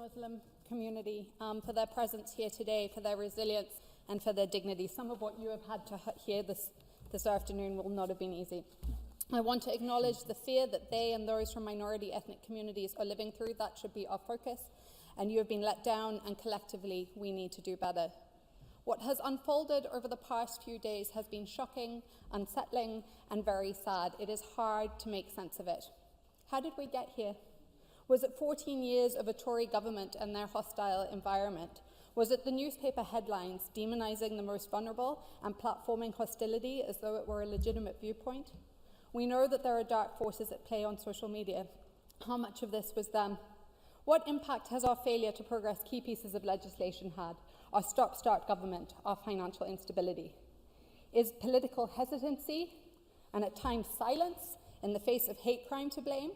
Muslim community for their presence here today, for their resilience and for their dignity. Some of what you have had to hear this afternoon will not have been easy. I want to acknowledge the fear that they and those from minority ethnic communities are living through. That should be our focus. And you have been let down, and collectively we need to do better. What has unfolded over the past few days has been shocking, unsettling, and very sad. It is hard to make sense of it. How did we get here? Was it 14 years of a Tory government and their hostile environment? Was it the newspaper headlines demonising the most vulnerable and platforming hostility as though it were a legitimate viewpoint? We know that there are dark forces at play on social media. How much of this was them? What impact has our failure to progress key pieces of legislation had? Our stop-start government, our financial instability? Is political hesitancy and at times silence in the face of hate crime to blame?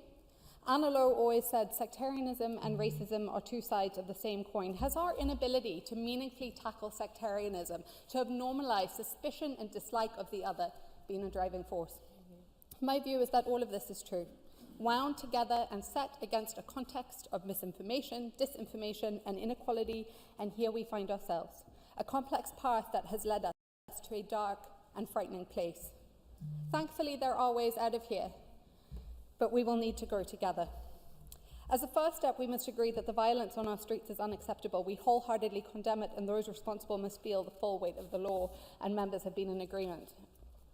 Anna Lowe always said sectarianism and racism are two sides of the same coin. Has our inability to meaningfully tackle sectarianism, to have normalised suspicion and dislike of the other, been a driving force? My view is that all of this is true, wound together and set against a context of misinformation, disinformation and inequality, and here we find ourselves, a complex path that has led us to a dark and frightening place. Thankfully, there are ways out of here, but we will need to go together. As a first step, we must agree that the violence on our streets is unacceptable. We wholeheartedly condemn it, and those responsible must feel the full weight of the law, and members have been in agreement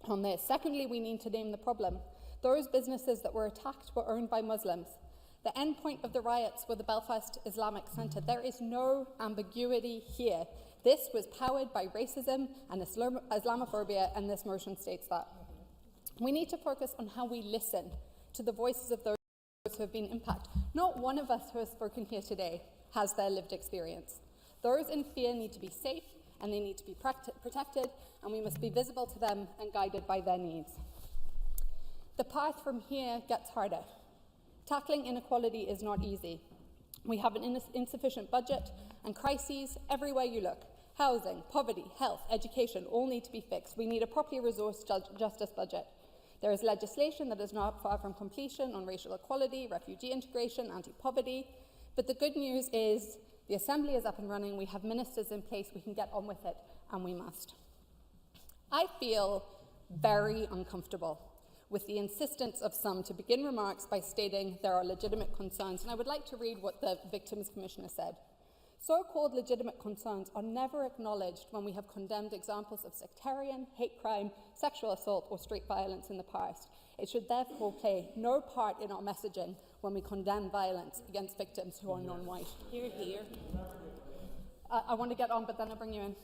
on this. Secondly, we need to name the problem. Those businesses that were attacked were owned by Muslims. The end point of the riots were the Belfast Islamic Centre. There is no ambiguity here. This was powered by racism and Islamophobia, and this motion states that. We need to focus on how we listen to the voices of those who have been impacted. Not one of us who has spoken here today has their lived experience. Those in fear need to be safe, and they need to be protected, and we must be visible to them and guided by their needs. The path from here gets harder. Tackling inequality is not easy. We have an insufficient budget, and crises everywhere you look. Housing, poverty, health, education all need to be fixed. We need a properly resourced justice budget. There is legislation that is not far from completion on racial equality, refugee integration, anti-poverty. But the good news is the Assembly is up and running, we have ministers in place, we can get on with it, and we must. I feel very uncomfortable with the insistence of some to begin remarks by stating there are legitimate concerns, and I would like to read what the Victims Commissioner said. So-called legitimate concerns are never acknowledged when we have condemned examples of sectarian, hate crime, sexual assault or street violence in the past. It should therefore play no part in our messaging when we condemn violence against victims who are non-white. Hear, hear. I want to get on, but then I'll bring you in.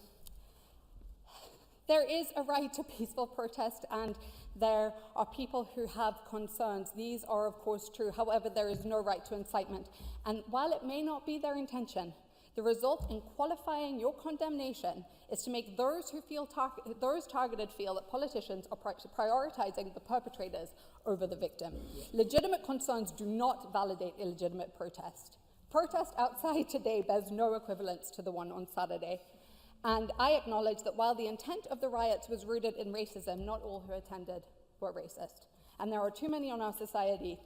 There is a right to peaceful protest, and there are people who have concerns. These are, of course, true. However, there is no right to incitement. And while it may not be their intention, the result in qualifying your condemnation is to make those who feel targeted feel that politicians are prioritising the perpetrators over the victim. Legitimate concerns do not validate illegitimate protest. Protest outside today bears no equivalence to the one on Saturday. And I acknowledge that while the intent of the riots was rooted in racism, not all who attended were racist. And there are too many in our society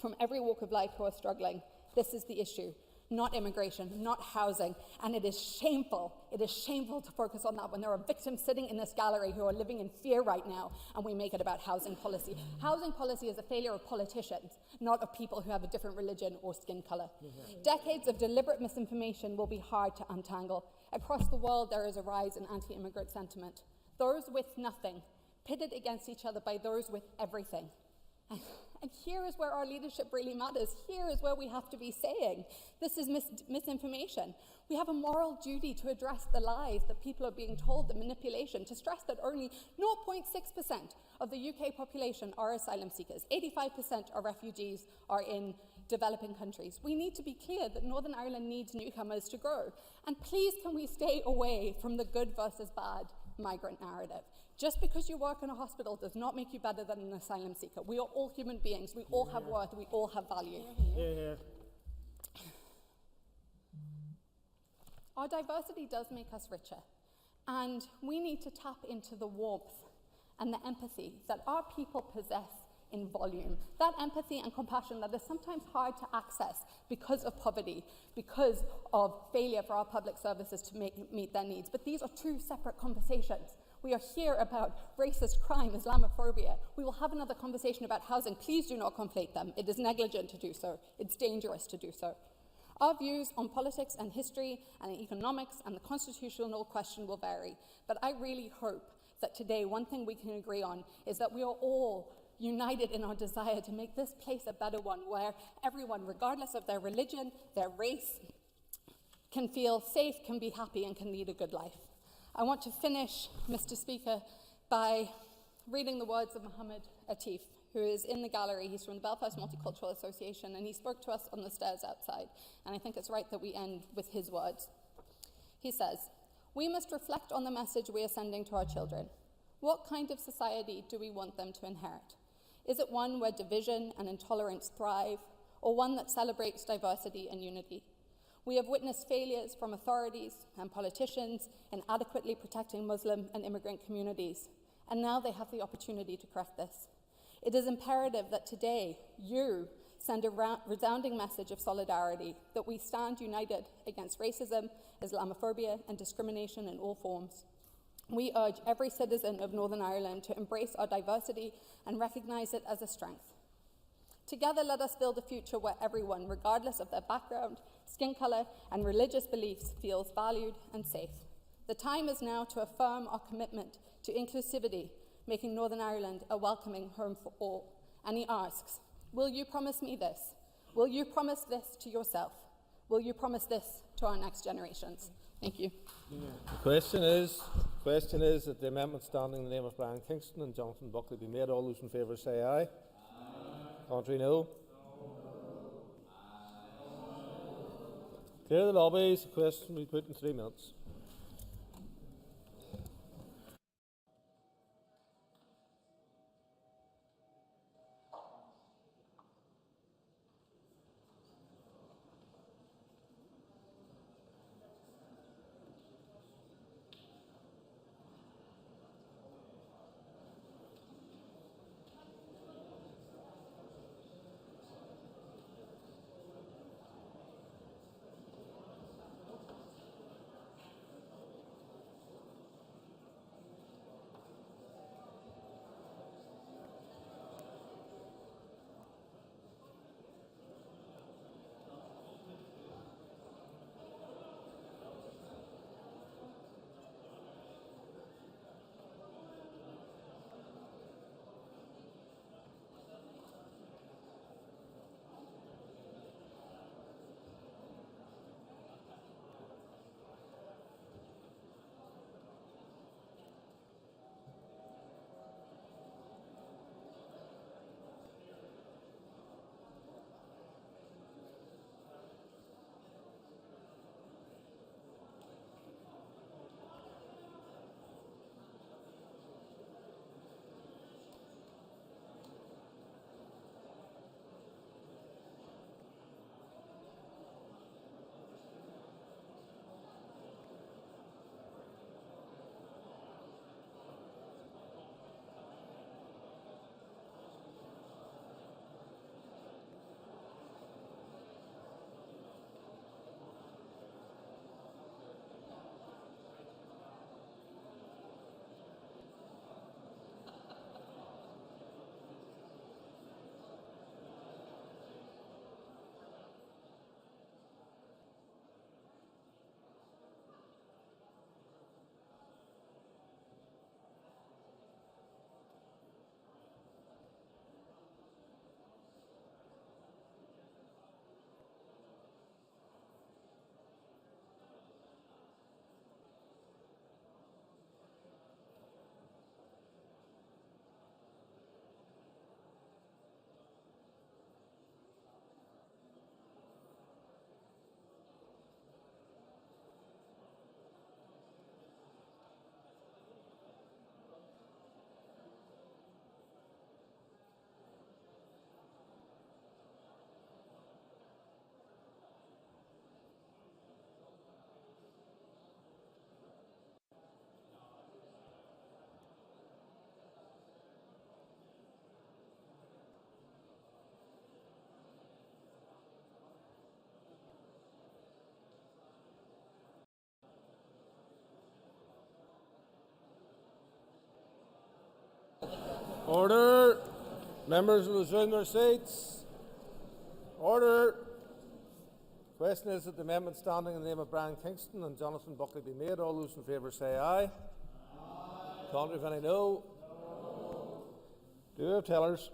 from every walk of life who are struggling. This is the issue. Not immigration, not housing, and it is shameful to focus on that when there are victims sitting in this gallery who are living in fear right now, and we make it about housing policy. Housing policy is a failure of politicians, not of people who have a different religion or skin colour. Decades of deliberate misinformation will be hard to untangle. Across the world, there is a rise in anti-immigrant sentiment. Those with nothing, pitted against each other by those with everything. And here is where our leadership really matters. Here is where we have to be saying, this is misinformation. We have a moral duty to address the lies that people are being told, the manipulation, to stress that only 0.6% of the UK population are asylum seekers. 85% of refugees are in developing countries. We need to be clear that Northern Ireland needs newcomers to grow. And please can we stay away from the good versus bad migrant narrative. Just because you work in a hospital does not make you better than an asylum seeker. We are all human beings. We all have worth. We all have value. Our diversity does make us richer. And we need to tap into the warmth and the empathy that our people possess in volume. That empathy and compassion that is sometimes hard to access because of poverty, because of failure for our public services to meet their needs. But these are two separate conversations. We are here about racist crime, Islamophobia. We will have another conversation about housing. Please do not conflate them. It is negligent to do so. It's dangerous to do so. Our views on politics and history and economics and the constitutional question will vary. But I really hope that today one thing we can agree on is that we are all united in our desire to make this place a better one, where everyone, regardless of their religion, their race, can feel safe, can be happy, and can lead a good life. I want to finish, Mr. Speaker, by reading the words of Mohammed Atif, who is in the gallery. He's from the Belfast Multicultural Association, and he spoke to us on the stairs outside, and I think it's right that we end with his words. He says, "We must reflect on the message we are sending to our children. What kind of society do we want them to inherit? Is it one where division and intolerance thrive, or one that celebrates diversity and unity? We have witnessed failures from authorities and politicians in adequately protecting Muslim and immigrant communities, and now they have the opportunity to correct this. It is imperative that today you send a resounding message of solidarity, that we stand united against racism, Islamophobia, and discrimination in all forms. We urge every citizen of Northern Ireland to embrace our diversity and recognise it as a strength. Together, let us build a future where everyone, regardless of their background, skin colour, and religious beliefs, feels valued and safe. The time is now to affirm our commitment to inclusivity, making Northern Ireland a welcoming home for all." And he asks, will you promise me this? Will you promise this to yourself? Will you promise this to our next generations? Thank you. The question is that the amendment standing in the name of Brian Kingston and Jonathan Buckley be made. All those in favour say aye. Aye. Contrary, no. Clear the lobbies. The question will be put in 3 minutes. Order. Members will resume their seats. Order. Question is that the amendment standing in the name of Brian Kingston and Jonathan Buckley be made. All those in favour say aye. Aye. Contrary, if any, no. Do we have tellers?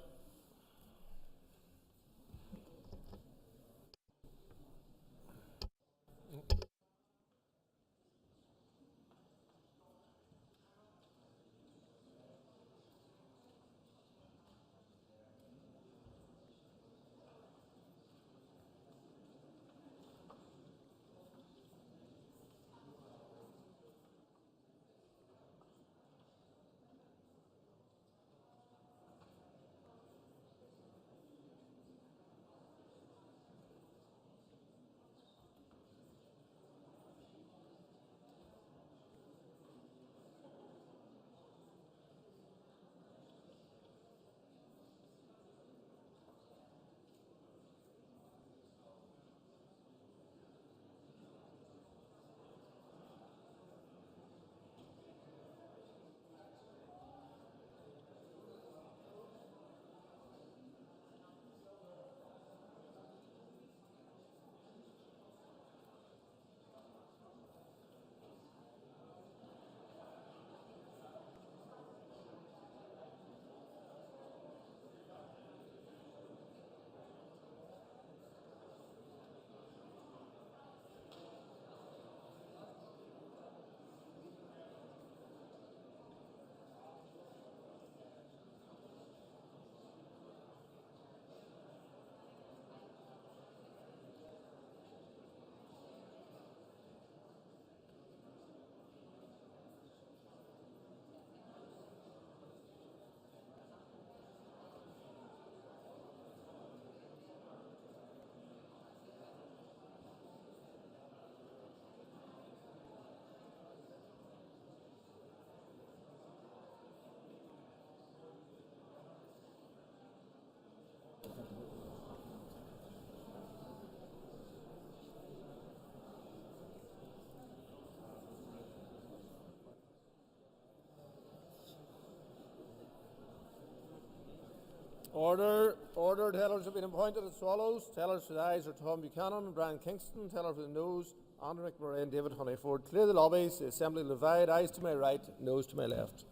Order. Order. Tellers have been appointed as follows. Tellers for the ayes are Tom Buchanan and Brian Kingston. Teller for the noes, Andrew McMurray and David Honeyford. Clear the lobbies. The assembly will divide. Ayes to my right, noes to my left.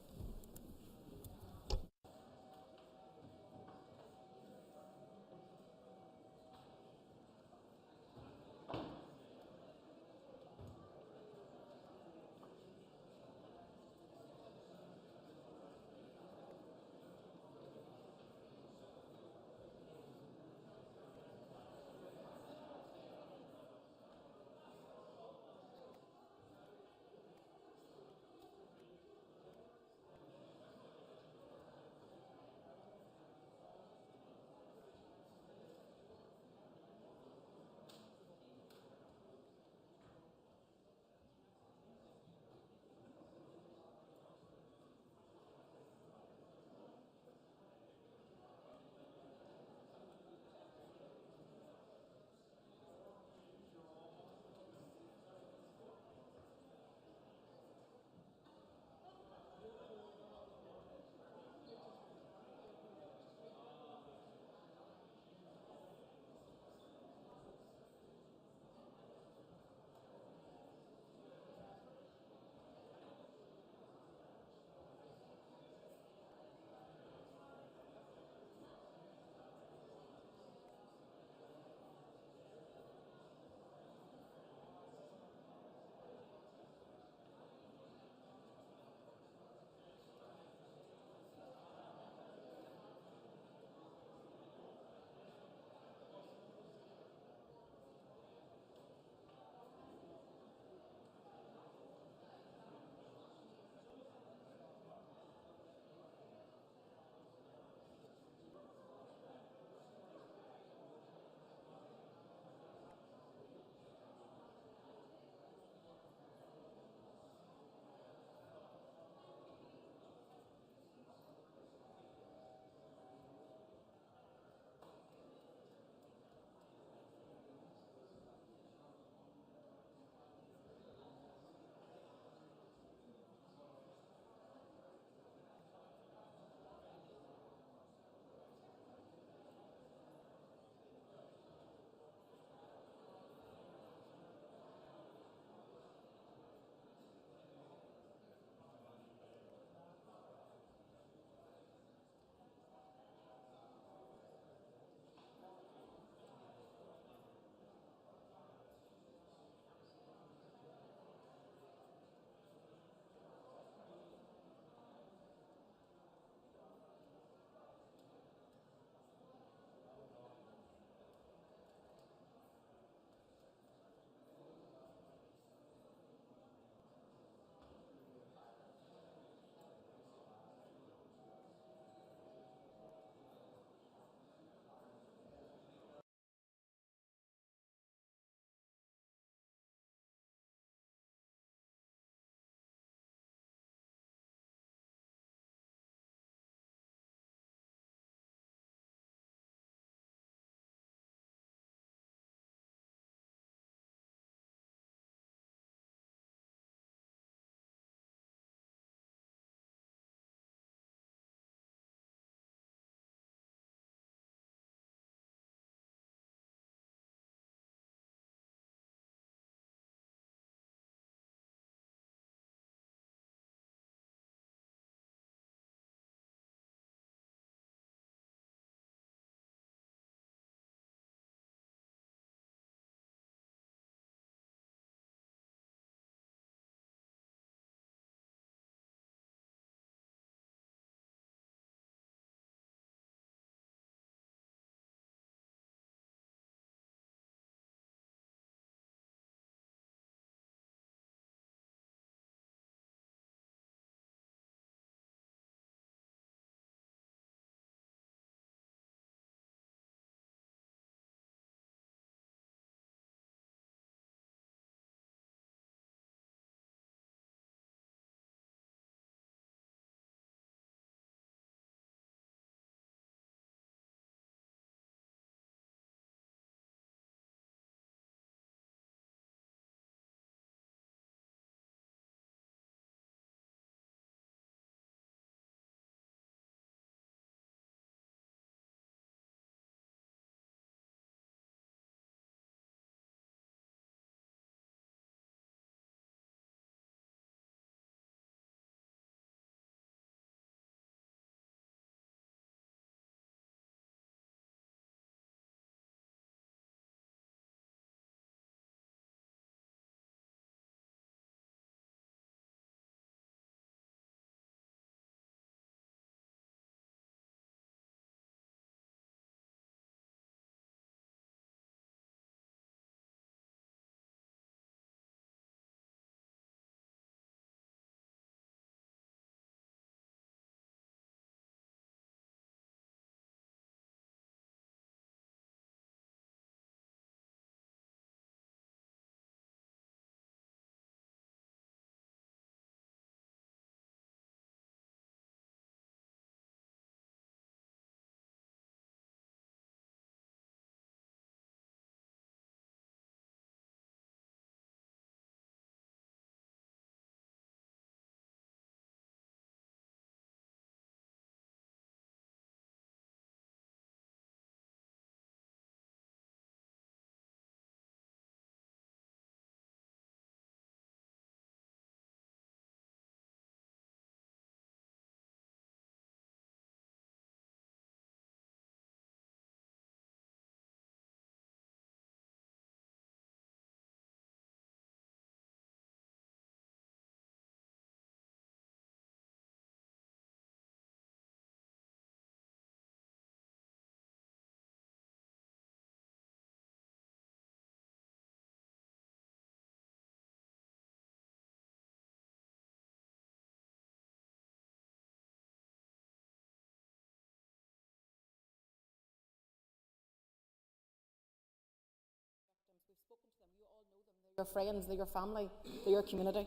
your friends, they're your family, they're your community.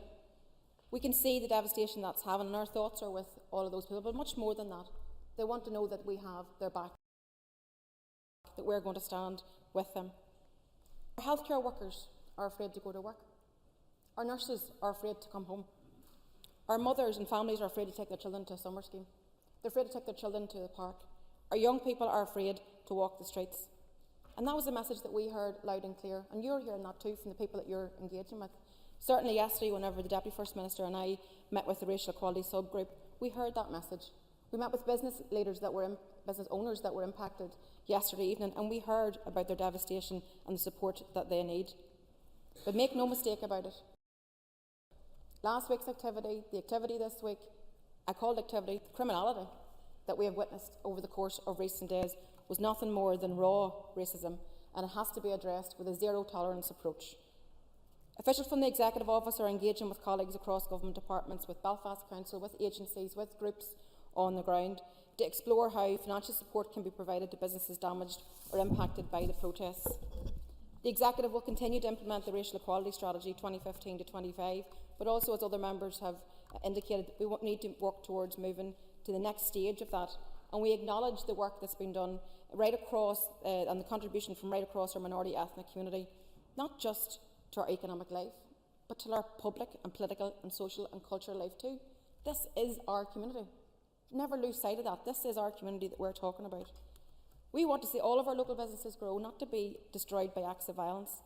We can see the devastation that's having, and our thoughts are with all of those people, but much more than that. They want to know that we have their back, that we're going to stand with them. Our healthcare workers are afraid to go to work. Our nurses are afraid to come home. Our mothers and families are afraid to take their children to a summer scheme. They're afraid to take their children to the park. Our young people are afraid to walk the streets. And that was the message that we heard loud and clear. And you're hearing that too from the people that you're engaging with. Certainly yesterday, whenever the Deputy First Minister and I met with the Racial Equality subgroup, we heard that message. We met with business leaders business owners that were impacted yesterday evening, and we heard about their devastation and the support that they need. But make no mistake about it. Last week's activity, the activity this week, I called activity criminality that we have witnessed over the course of recent days was nothing more than raw racism, and it has to be addressed with a zero-tolerance approach. Officials from the Executive Office are engaging with colleagues across government departments, with Belfast Council, with agencies, with groups on the ground to explore how financial support can be provided to businesses damaged or impacted by the protests. The Executive will continue to implement the Racial Equality Strategy 2015 to 25, but also, as other members have indicated, we need to work towards moving to the next stage of that. And we acknowledge the work that's been done right across and the contribution from right across our minority ethnic community, not just to our economic life, but to our public and political and social and cultural life too. This is our community. Never lose sight of that. This is our community that we're talking about. We want to see all of our local businesses grow, not to be destroyed by acts of violence.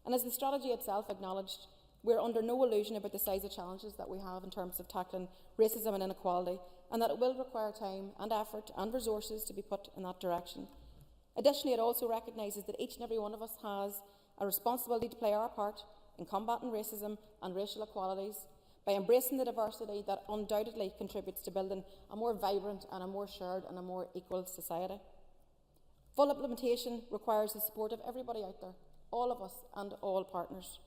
And as the strategy itself acknowledged, we're under no illusion about the size of challenges that we have in terms of tackling racism and inequality, and that it will require time and effort and resources to be put in that direction. Additionally, it also recognises that each and every one of us has a responsibility to play our part in combating racism and racial inequalities by embracing the diversity that undoubtedly contributes to building a more vibrant and a more shared and a more equal society. Full implementation requires the support of everybody out there, all of us and all partners.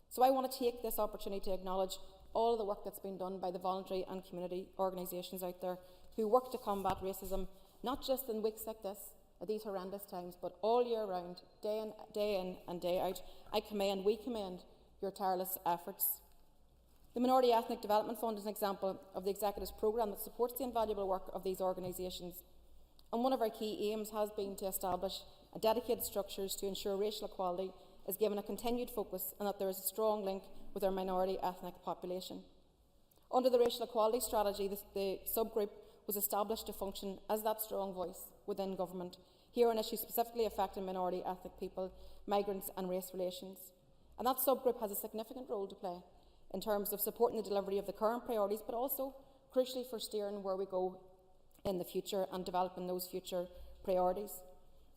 So I want to take this opportunity to acknowledge all of the work that's been done by the voluntary and community organisations out there who work to combat racism, not just in weeks like this, at these horrendous times, but all year round, day in and day out. We commend your tireless efforts. The Minority Ethnic Development Fund is an example of the Executive's programme that supports the invaluable work of these organisations. And one of our key aims has been to establish dedicated structures to ensure racial equality is given a continued focus and that there is a strong link with our minority ethnic population. Under the Racial Equality Strategy, the subgroup was established to function as that strong voice within government, here on issues specifically affecting minority ethnic people, migrants and race relations. And that subgroup has a significant role to play in terms of supporting the delivery of the current priorities, but also, crucially, for steering where we go in the future and developing those future priorities.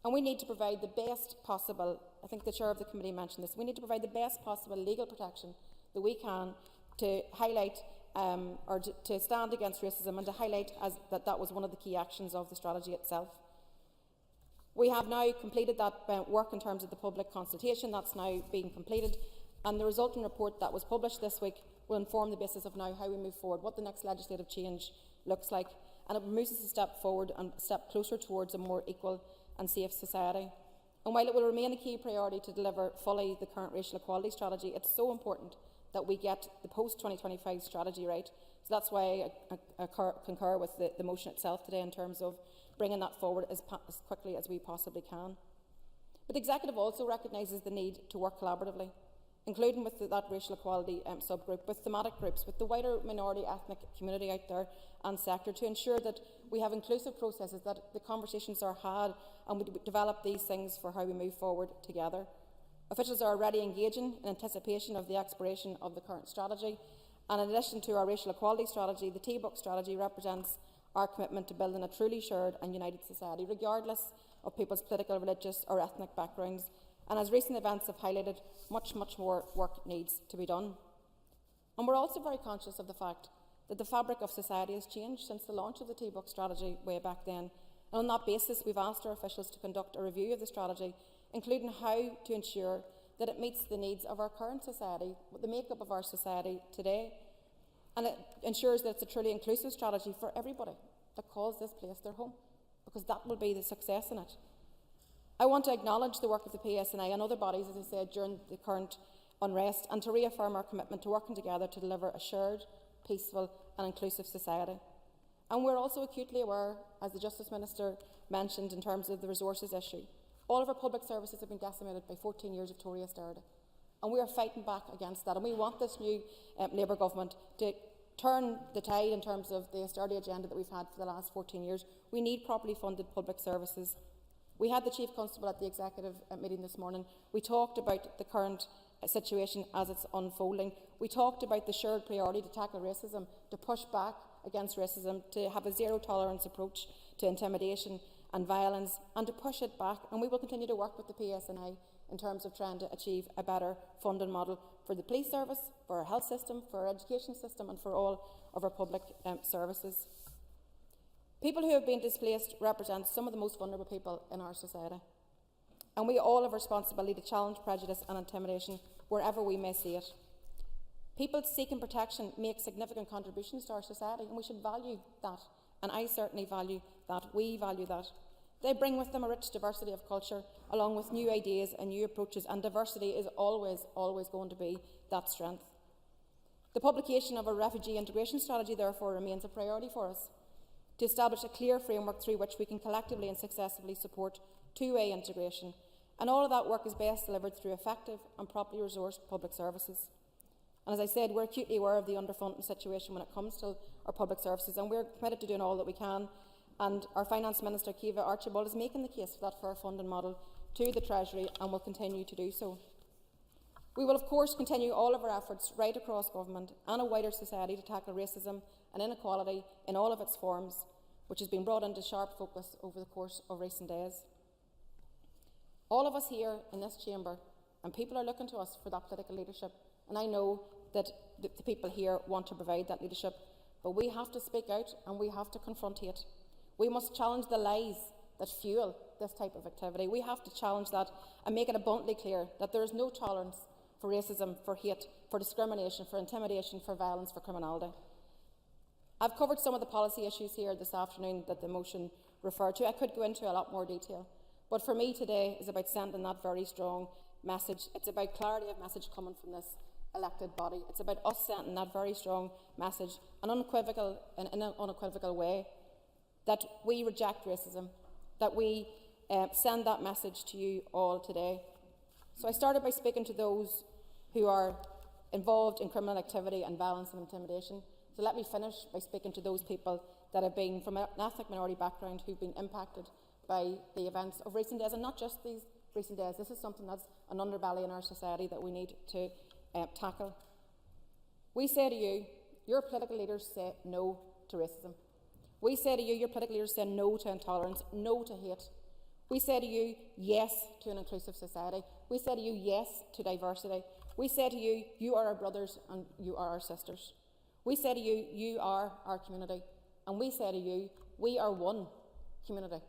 And we need to provide the best possible, I think the Chair of the Committee mentioned this, we need to provide the best possible legal protection that we can to highlight or to stand against racism and to highlight that was one of the key actions of the strategy itself. We have now completed that work in terms of the public consultation. That's now being completed, and the resulting report that was published this week will inform the basis of now how we move forward, what the next legislative change looks like, and it moves us a step forward and a step closer towards a more equal and safe society. And while it will remain a key priority to deliver fully the current racial equality strategy, it's so important that we get the post-2025 strategy right. So that's why I concur with the motion itself today in terms of bringing that forward as quickly as we possibly can. But the Executive also recognises the need to work collaboratively, including with that racial equality subgroup, with thematic groups, with the wider minority ethnic community out there and sector, to ensure that we have inclusive processes, that the conversations are had and we develop these things for how we move forward together. Officials are already engaging in anticipation of the expiration of the current strategy, and in addition to our racial equality strategy, the T-Book strategy represents our commitment to building a truly shared and united society, regardless of people's political, religious or ethnic backgrounds. And as recent events have highlighted, much more work needs to be done. And we're also very conscious of the fact that the fabric of society has changed since the launch of the T-Book strategy way back then. And on that basis, we've asked our officials to conduct a review of the strategy, including how to ensure that it meets the needs of our current society, the makeup of our society today. And it ensures that it's a truly inclusive strategy for everybody that calls this place their home, because that will be the success in it. I want to acknowledge the work of the PSNI and other bodies, as I said, during the current unrest, and to reaffirm our commitment to working together to deliver a shared, peaceful and inclusive society. And we're also acutely aware, as the Justice Minister mentioned in terms of the resources issue, all of our public services have been decimated by 14 years of Tory austerity. And we are fighting back against that. And we want this new Labour government to turn the tide in terms of the austerity agenda that we've had for the last 14 years. We need properly funded public services. We had the Chief Constable at the Executive meeting this morning. We talked about the current situation as it's unfolding. We talked about the shared priority to tackle racism, to push back against racism, to have a zero-tolerance approach to intimidation and violence, and to push it back. And we will continue to work with the PSNI in terms of trying to achieve a better funding model for the police service, for our health system, for our education system and for all of our public services. People who have been displaced represent some of the most vulnerable people in our society. And we all have a responsibility to challenge prejudice and intimidation wherever we may see it. People seeking protection make significant contributions to our society, and we should value that. And I certainly value that. We value that. They bring with them a rich diversity of culture, along with new ideas and new approaches, and diversity is always going to be that strength. The publication of a refugee integration strategy, therefore, remains a priority for us, to establish a clear framework through which we can collectively and successfully support two-way integration. And all of that work is best delivered through effective and properly resourced public services. And as I said, we're acutely aware of the underfunding situation when it comes to our public services, and we're committed to doing all that we can. And our Finance Minister, Kiva Archibald, is making the case for that fair funding model to the Treasury and will continue to do so. We will, of course, continue all of our efforts right across government and a wider society to tackle racism and inequality in all of its forms, which has been brought into sharp focus over the course of recent days. All of us here in this chamber, and people are looking to us for that political leadership, and I know that the people here want to provide that leadership, but we have to speak out and we have to confront hate. We must challenge the lies that fuel this type of activity. We have to challenge that and make it abundantly clear that there is no tolerance for racism, for hate, for discrimination, for intimidation, for violence, for criminality. I've covered some of the policy issues here this afternoon that the motion referred to. I could go into a lot more detail, but for me today is about sending that very strong message. It's about clarity of message coming from this elected body. It's about us sending that very strong message in an unequivocal way that we reject racism, that we send that message to you all today. So I started by speaking to those who are involved in criminal activity and violence and intimidation. So let me finish by speaking to those people that have been from an ethnic minority background who've been impacted by the events of recent days, and not just these recent days. This is something that's an underbelly in our society that we need to tackle. We say to you, your political leaders say no to racism. We say to you, your political leaders say no to intolerance, no to hate. We say to you, yes to an inclusive society. We say to you, yes to diversity. We say to you, you are our brothers and you are our sisters. We say to you, you are our community. And we say to you, we are one community.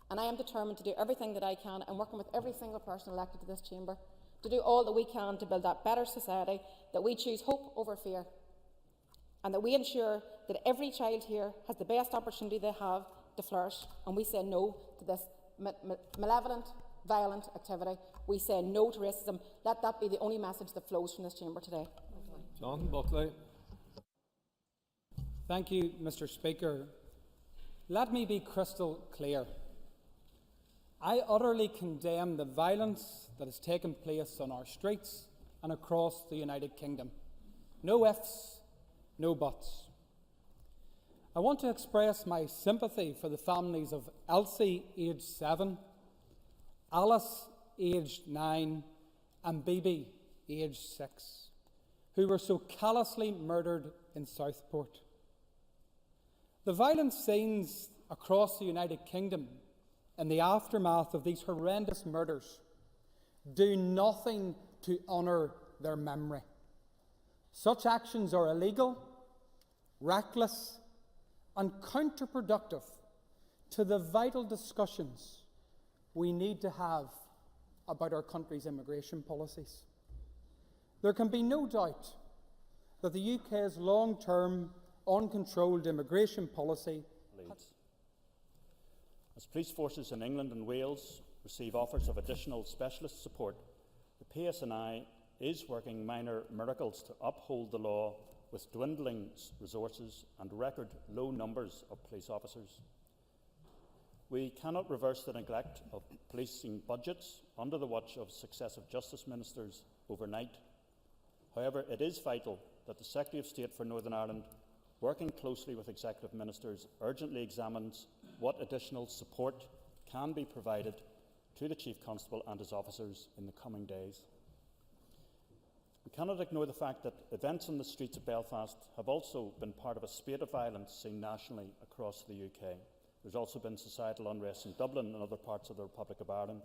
And I am determined to do everything that I can, and working with every single person elected to this chamber, to do all that we can to build that better society, that we choose hope over fear, and that we ensure that every child here has the best opportunity they have to flourish. And we say no to this malevolent, violent activity. We say no to racism. Let that be the only message that flows from this chamber today. Jonathan Buckley. Thank you, Mr. Speaker. Let me be crystal clear. I utterly condemn the violence that has taken place on our streets and across the United Kingdom. No ifs, no buts. I want to express my sympathy for the families of Elsie, aged 7, Alice, aged 9, and Bibi, aged 6, who were so callously murdered in Southport. The violent scenes across the United Kingdom in the aftermath of these horrendous murders do nothing to honour their memory. Such actions are illegal, reckless, and counterproductive to the vital discussions we need to have about our country's immigration policies. There can be no doubt that the UK's long-term, uncontrolled immigration policy As police forces in England and Wales receive offers of additional specialist support, the PSNI is working minor miracles to uphold the law with dwindling resources and record low numbers of police officers. We cannot reverse the neglect of policing budgets under the watch of successive justice ministers overnight. However, it is vital that the Secretary of State for Northern Ireland, working closely with executive ministers, urgently examines what additional support can be provided to the Chief Constable and his officers in the coming days. We cannot ignore the fact that events on the streets of Belfast have also been part of a spate of violence seen nationally across the UK. There's also been societal unrest in Dublin and other parts of the Republic of Ireland.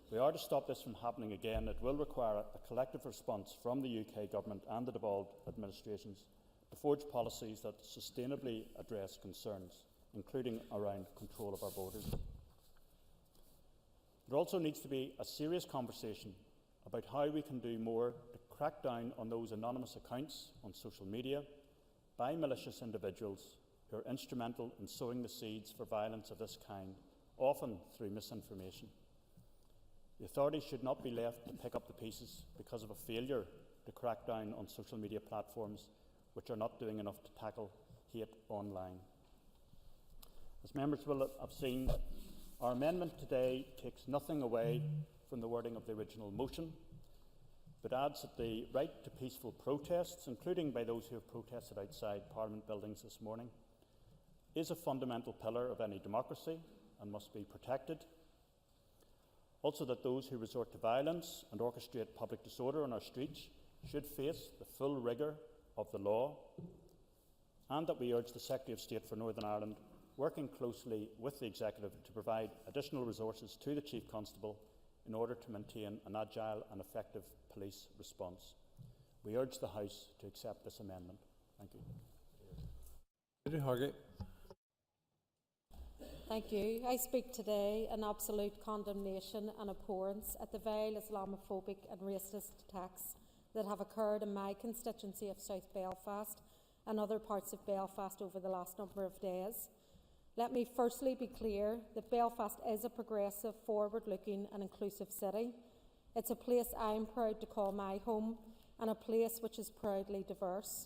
If we are to stop this from happening again, it will require a collective response from the UK Government and the devolved administrations to forge policies that sustainably address concerns, including around control of our borders. There also needs to be a serious conversation about how we can do more to crack down on those anonymous accounts on social media by malicious individuals who are instrumental in sowing the seeds for violence of this kind, often through misinformation. The authorities should not be left to pick up the pieces because of a failure to crack down on social media platforms which are not doing enough to tackle hate online. As members will have seen, our amendment today takes nothing away from the wording of the original motion, but adds that the right to peaceful protests, including by those who have protested outside Parliament buildings this morning, is a fundamental pillar of any democracy and must be protected. Also, that those who resort to violence and orchestrate public disorder on our streets should face the full rigour of the law, and that we urge the Secretary of State for Northern Ireland, working closely with the Executive, to provide additional resources to the Chief Constable in order to maintain an agile and effective police response. We urge the House to accept this amendment. Thank you. Thank you. I speak today in absolute condemnation and abhorrence at the vile Islamophobic and racist attacks that have occurred in my constituency of South Belfast and other parts of Belfast over the last number of days. Let me firstly be clear that Belfast is a progressive, forward-looking and inclusive city. It's a place I'm proud to call my home and a place which is proudly diverse.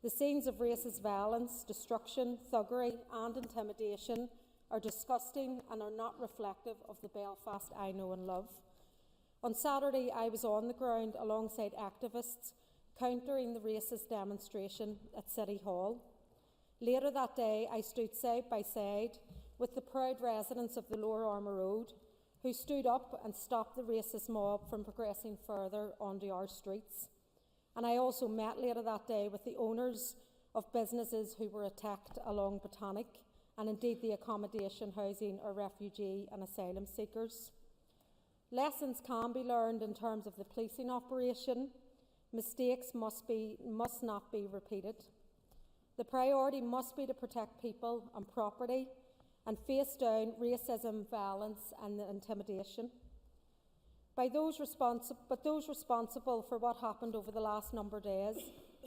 The scenes of racist violence, destruction, thuggery and intimidation are disgusting and are not reflective of the Belfast I know and love. On Saturday, I was on the ground alongside activists countering the racist demonstration at City Hall. Later that day, I stood side by side with the proud residents of the Lower Armour Road, who stood up and stopped the racist mob from progressing further onto our streets. And I also met later that day with the owners of businesses who were attacked along Botanic, and indeed the accommodation housing our refugee and asylum seekers. Lessons can be learned in terms of the policing operation. Mistakes must not be repeated. The priority must be to protect people and property and face down racism, violence and intimidation. But those responsible for what happened over the last number of days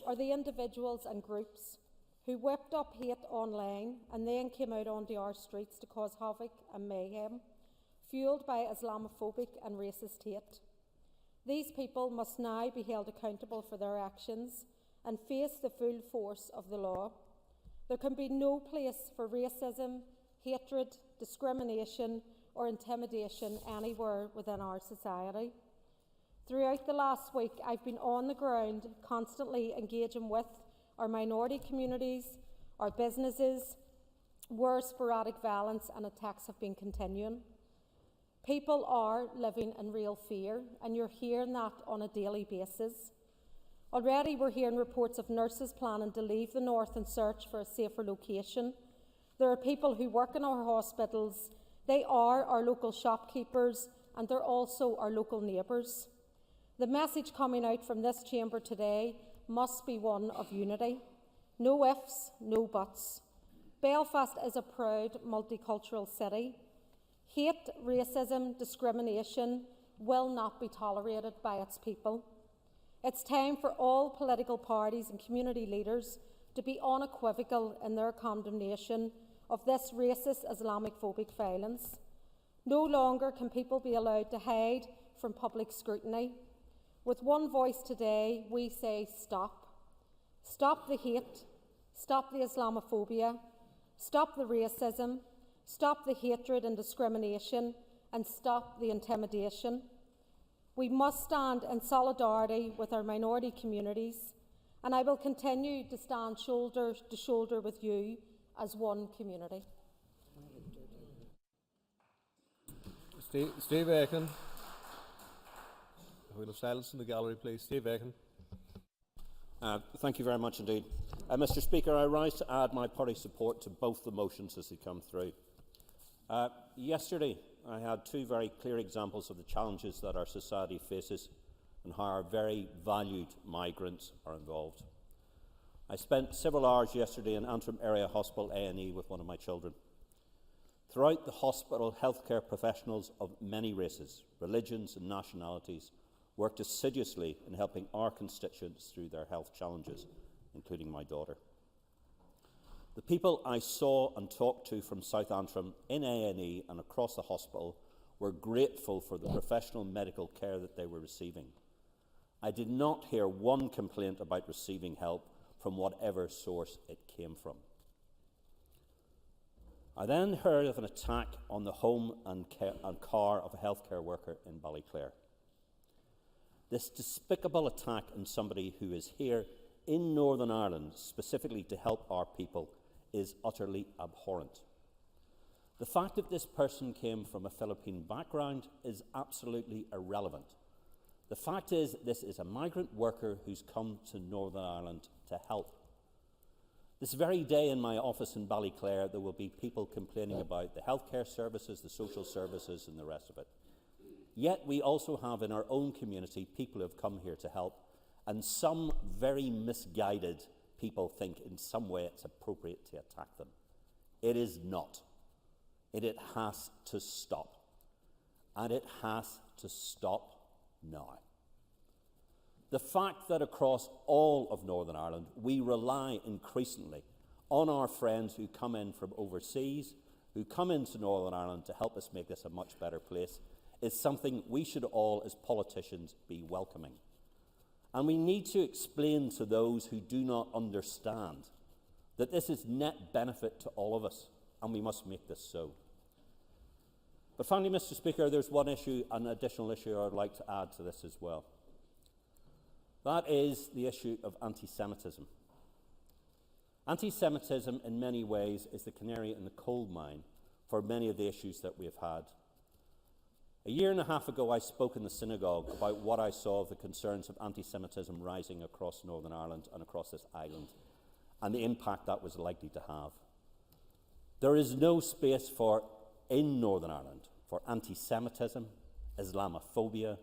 are the individuals and groups who whipped up hate online and then came out onto our streets to cause havoc and mayhem, fuelled by Islamophobic and racist hate. These people must now be held accountable for their actions and face the full force of the law. There can be no place for racism, hatred, discrimination or intimidation anywhere within our society. Throughout the last week, I've been on the ground constantly engaging with our minority communities, our businesses, where sporadic violence and attacks have been continuing. People are living in real fear, and you're hearing that on a daily basis. Already we're hearing reports of nurses planning to leave the north and search for a safer location. There are people who work in our hospitals. They are our local shopkeepers, and they're also our local neighbours. The message coming out from this chamber today must be one of unity. No ifs, no buts. Belfast is a proud multicultural city. Hate, racism, discrimination will not be tolerated by its people. It's time for all political parties and community leaders to be unequivocal in their condemnation of this racist Islamophobic violence. No longer can people be allowed to hide from public scrutiny. With one voice today, we say stop. Stop the hate, stop the Islamophobia, stop the racism, stop the hatred and discrimination, and stop the intimidation. We must stand in solidarity with our minority communities, and I will continue to stand shoulder to shoulder with you as one community. Steve Aiken. A wheel of silence in the gallery, please. Steve Aiken. Thank you very much indeed. Mr. Speaker, I rise to add my party support to both the motions as they come through. Yesterday, I had two very clear examples of the challenges that our society faces and how our very valued migrants are involved. I spent several hours yesterday in Antrim Area Hospital A&E with one of my children. Throughout the hospital, healthcare professionals of many races, religions and nationalities worked assiduously in helping our constituents through their health challenges, including my daughter. The people I saw and talked to from South Antrim in A&E and across the hospital were grateful for the professional medical care that they were receiving. I did not hear one complaint about receiving help from whatever source it came from. I then heard of an attack on the home and car of a healthcare worker in Ballyclare. This despicable attack on somebody who is here in Northern Ireland specifically to help our people is utterly abhorrent. The fact that this person came from a Philippine background is absolutely irrelevant. The fact is, this is a migrant worker who's come to Northern Ireland to help. This very day in my office in Ballyclare, there will be people complaining about the healthcare services, the social services and the rest of it. Yet we also have in our own community people who have come here to help, and some very misguided people think in some way it's appropriate to attack them. It is not. It has to stop. And it has to stop now. The fact that across all of Northern Ireland we rely increasingly on our friends who come in from overseas, who come into Northern Ireland to help us make this a much better place, is something we should all, as politicians, be welcoming. And we need to explain to those who do not understand that this is net benefit to all of us, and we must make this so. But finally, Mr. Speaker, there's one issue, an additional issue I'd like to add to this as well. That is the issue of anti-Semitism. Anti-Semitism, in many ways, is the canary in the coal mine for many of the issues that we have had. A year and a half ago, I spoke in the synagogue about what I saw of the concerns of anti-Semitism rising across Northern Ireland and across this island, and the impact that was likely to have. There is no space in Northern Ireland for anti-Semitism, Islamophobia,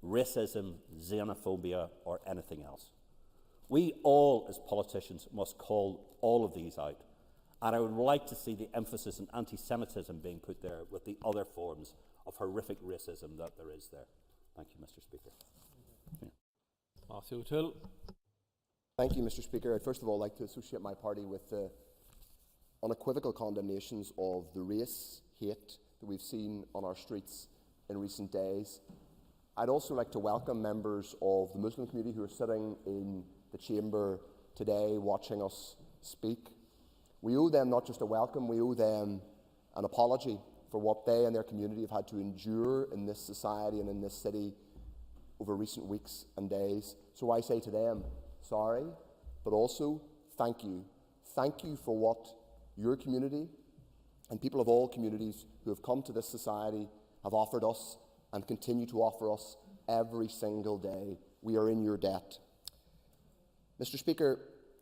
racism, xenophobia, or anything else. We all, as politicians, must call all of these out, and I would like to see the emphasis on anti-Semitism being put there with the other forms of horrific racism that there is there. Thank you, Mr. Speaker. Matthew O'Toole. Thank you, Mr. Speaker. I'd first of all like to associate my party with the unequivocal condemnations of the race hate that we've seen on our streets in recent days. I'd also like to welcome members of the Muslim community who are sitting in the chamber today watching us speak. We owe them not just a welcome, we owe them an apology for what they and their community have had to endure in this society and in this city over recent weeks and days. So I say to them, sorry, but also thank you. Thank you for what your community and people of all communities who have come to this society have offered us and continue to offer us every single day. We are in your debt. Mr. Speaker,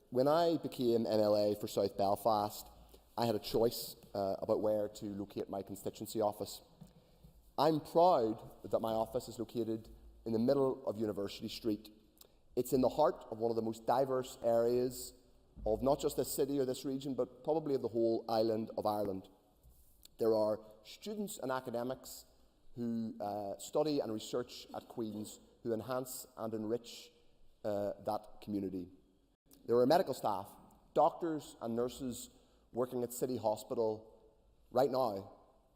when I became MLA for South Belfast, I had a choice about where to locate my constituency office. I'm proud that my office is located in the middle of University Street. It's in the heart of one of the most diverse areas of not just this city or this region, but probably of the whole island of Ireland. There are students and academics who study and research at Queen's who enhance and enrich that community. There are medical staff, doctors and nurses working at City Hospital right now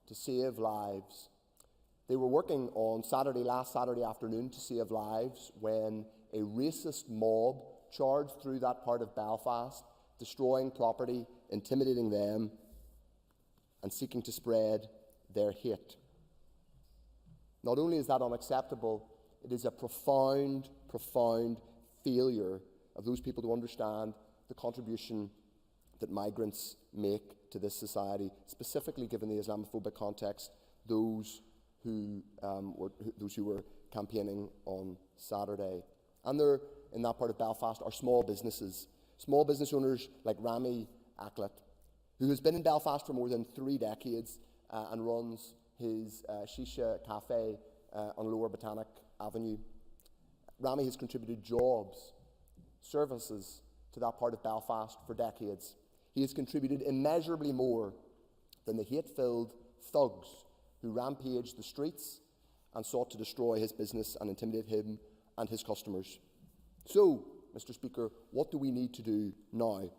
to save lives. They were working on last Saturday afternoon to save lives when a racist mob charged through that part of Belfast, destroying property, intimidating them, and seeking to spread their hate. Not only is that unacceptable, it is a profound, profound failure of those people to understand the contribution that migrants make to this society, specifically given the Islamophobic context, those who were campaigning on Saturday. And there, in that part of Belfast, are small businesses. Small business owners like Rami Acklet, who has been in Belfast for more than 3 decades and runs his shisha cafe on Lower Botanic Avenue. Rami has contributed jobs, services to that part of Belfast for decades. He has contributed immeasurably more than the hate-filled thugs who rampaged the streets and sought to destroy his business and intimidate him and his customers. So, Mr. Speaker, what do we need to do now?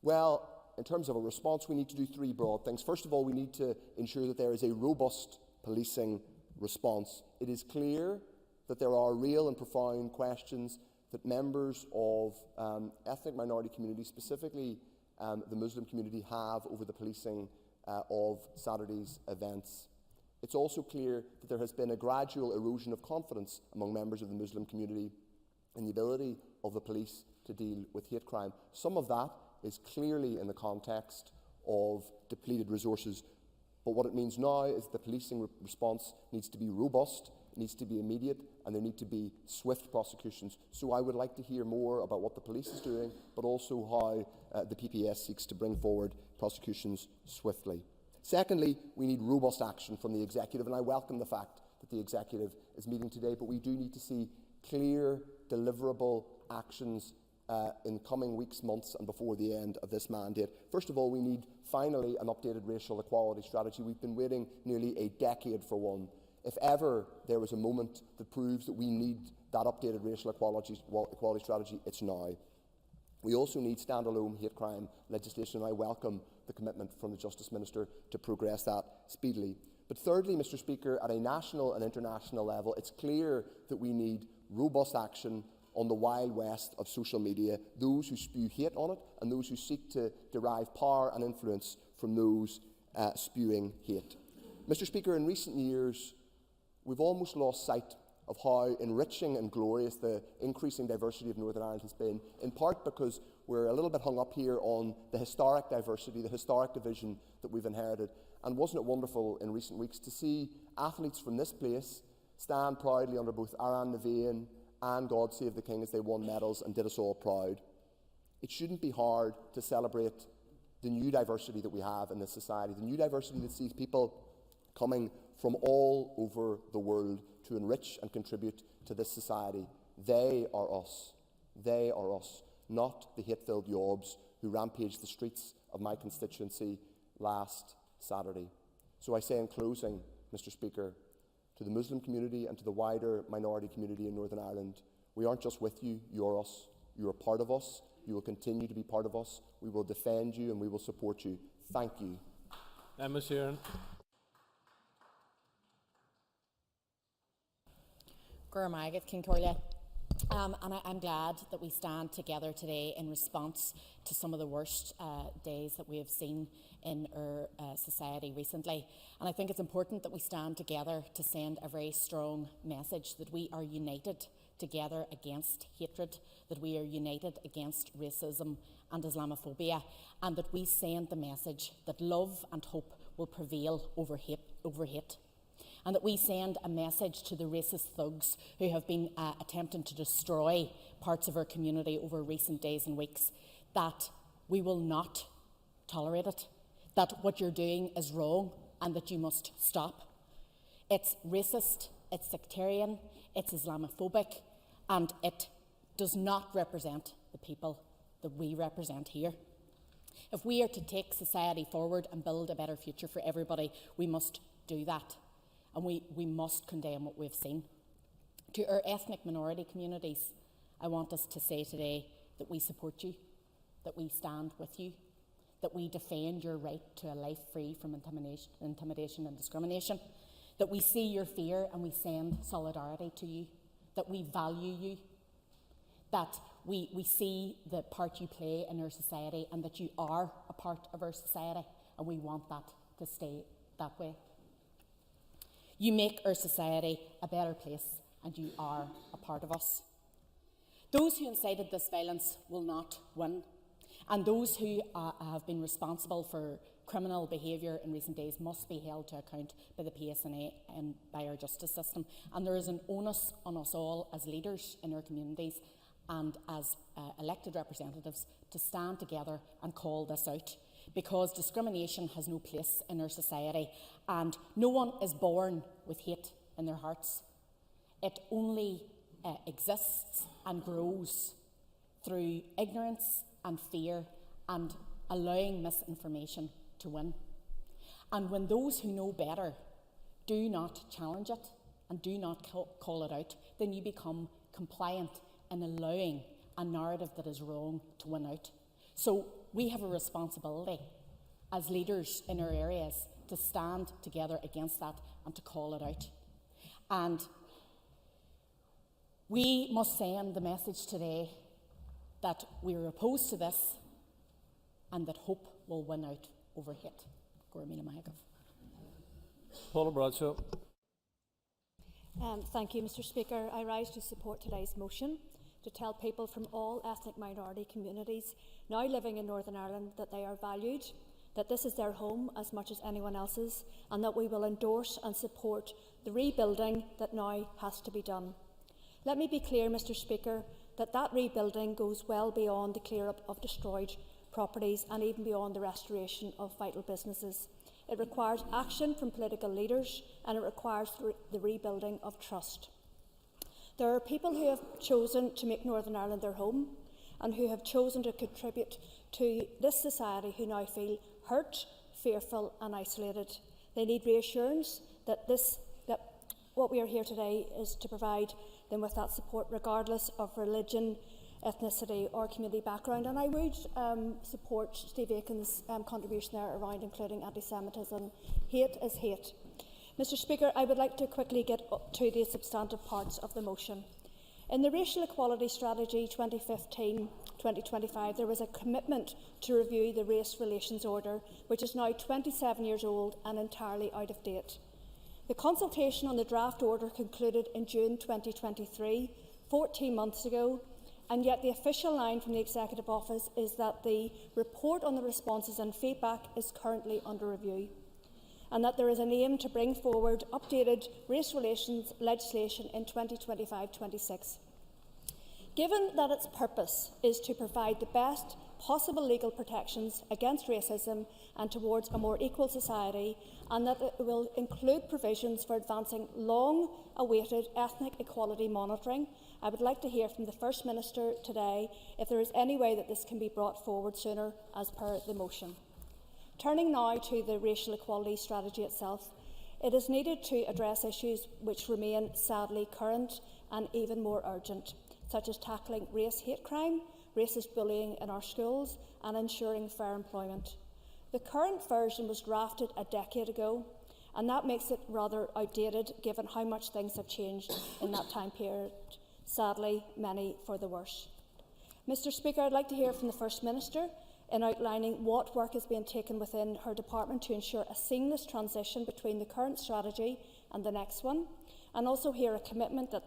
Well, in terms of a response, we need to do 3 broad things. First of all, we need to ensure that there is a robust policing response. It is clear that there are real and profound questions that members of ethnic minority communities, specifically the Muslim community, have over the policing of Saturday's events. It's also clear that there has been a gradual erosion of confidence among members of the Muslim community in the ability of the police to deal with hate crime. Some of that is clearly in the context of depleted resources. But what it means now is the policing response needs to be robust, it needs to be immediate, and there need to be swift prosecutions. So I would like to hear more about what the police is doing, but also how the PPS seeks to bring forward prosecutions swiftly. Secondly, we need robust action from the executive, and I welcome the fact that the executive is meeting today, but we do need to see clear, deliverable actions in coming weeks, months, and before the end of this mandate. First of all, we need, finally, an updated racial equality strategy. We've been waiting nearly a decade for one. If ever there was a moment that proves that we need that updated racial equality strategy, it's now. We also need standalone hate crime legislation, and I welcome the commitment from the Justice Minister to progress that speedily. But thirdly, Mr. Speaker, at a national and international level, it's clear that we need robust action on the wild west of social media, those who spew hate on it and those who seek to derive power and influence from those spewing hate. Mr. Speaker, in recent years, we've almost lost sight of how enriching and glorious the increasing diversity of Northern Ireland has been, in part because we're a little bit hung up here on the historic diversity, the historic division that we've inherited. And wasn't it wonderful in recent weeks to see athletes from this place stand proudly under both Aran Naveen and God Save the King as they won medals and did us all proud. It shouldn't be hard to celebrate the new diversity that we have in this society, the new diversity that sees people coming from all over the world to enrich and contribute to this society. They are us. They are us, not the hate-filled yobs who rampaged the streets of my constituency last Saturday. So I say in closing, Mr. Speaker, to the Muslim community and to the wider minority community in Northern Ireland, we aren't just with you, you're us. You're a part of us. You will continue to be part of us. We will defend you and we will support you. Thank you. Emma Sheeran. And I'm glad that we stand together today in response to some of the worst days that we have seen in our society recently. And I think it's important that we stand together to send a very strong message that we are united together against hatred, that we are united against racism and Islamophobia, and that we send the message that love and hope will prevail over hate. And that we send a message to the racist thugs who have been attempting to destroy parts of our community over recent days and weeks, that we will not tolerate it, that what you're doing is wrong and that you must stop. It's racist, it's sectarian, it's Islamophobic, and it does not represent the people that we represent here. If we are to take society forward and build a better future for everybody, we must do that. And we must condemn what we've seen. To our ethnic minority communities, I want us to say today that we support you, that we stand with you, that we defend your right to a life free from intimidation and discrimination, that we see your fear and we send solidarity to you, that we value you, that we see the part you play in our society and that you are a part of our society, and we want that to stay that way. You make our society a better place, and you are a part of us. Those who incited this violence will not win, and those who have been responsible for criminal behaviour in recent days must be held to account by the PSNA and by our justice system. And there is an onus on us all as leaders in our communities and as elected representatives to stand together and call this out, because discrimination has no place in our society, and no one is born with hate in their hearts. It only exists and grows through ignorance and fear and allowing misinformation to win. And when those who know better do not challenge it and do not call it out, then you become compliant in allowing a narrative that is wrong to win out. So we have a responsibility as leaders in our areas to stand together against that and to call it out. And we must send the message today that we are opposed to this and that hope will win out over hate. Paula Bradshaw. Thank you, Mr. Speaker. I rise to support today's motion to tell people from all ethnic minority communities now living in Northern Ireland that they are valued, that this is their home as much as anyone else's, and that we will endorse and support the rebuilding that now has to be done. Let me be clear, Mr. Speaker, that rebuilding goes well beyond the clear-up of destroyed properties and even beyond the restoration of vital businesses. It requires action from political leaders, and it requires the rebuilding of trust. There are people who have chosen to make Northern Ireland their home and who have chosen to contribute to this society who now feel hurt, fearful and isolated. They need reassurance that what we are here today is to provide them with that support regardless of religion, ethnicity or community background. And I would support Steve Aiken's contribution there around including anti-Semitism. Hate is hate. Mr. Speaker, I would like to quickly get up to the substantive parts of the motion. In the Racial Equality Strategy 2015-2025, there was a commitment to review the Race Relations Order, which is now 27 years old and entirely out of date. The consultation on the draft order concluded in June 2023, 14 months ago, and yet the official line from the Executive Office is that the report on the responses and feedback is currently under review, and that there is an aim to bring forward updated race relations legislation in 2025-26. Given that its purpose is to provide the best possible legal protections against racism and towards a more equal society, and that it will include provisions for advancing long-awaited ethnic equality monitoring, I would like to hear from the First Minister today if there is any way that this can be brought forward sooner as per the motion. Turning now to the racial equality strategy itself, it is needed to address issues which remain sadly current and even more urgent, such as tackling race hate crime, racist bullying in our schools and ensuring fair employment. The current version was drafted a decade ago, and that makes it rather outdated given how much things have changed in that time period. Sadly, many for the worse. Mr. Speaker, I'd like to hear from the First Minister in outlining what work is being taken within her department to ensure a seamless transition between the current strategy and the next one, and also hear a commitment that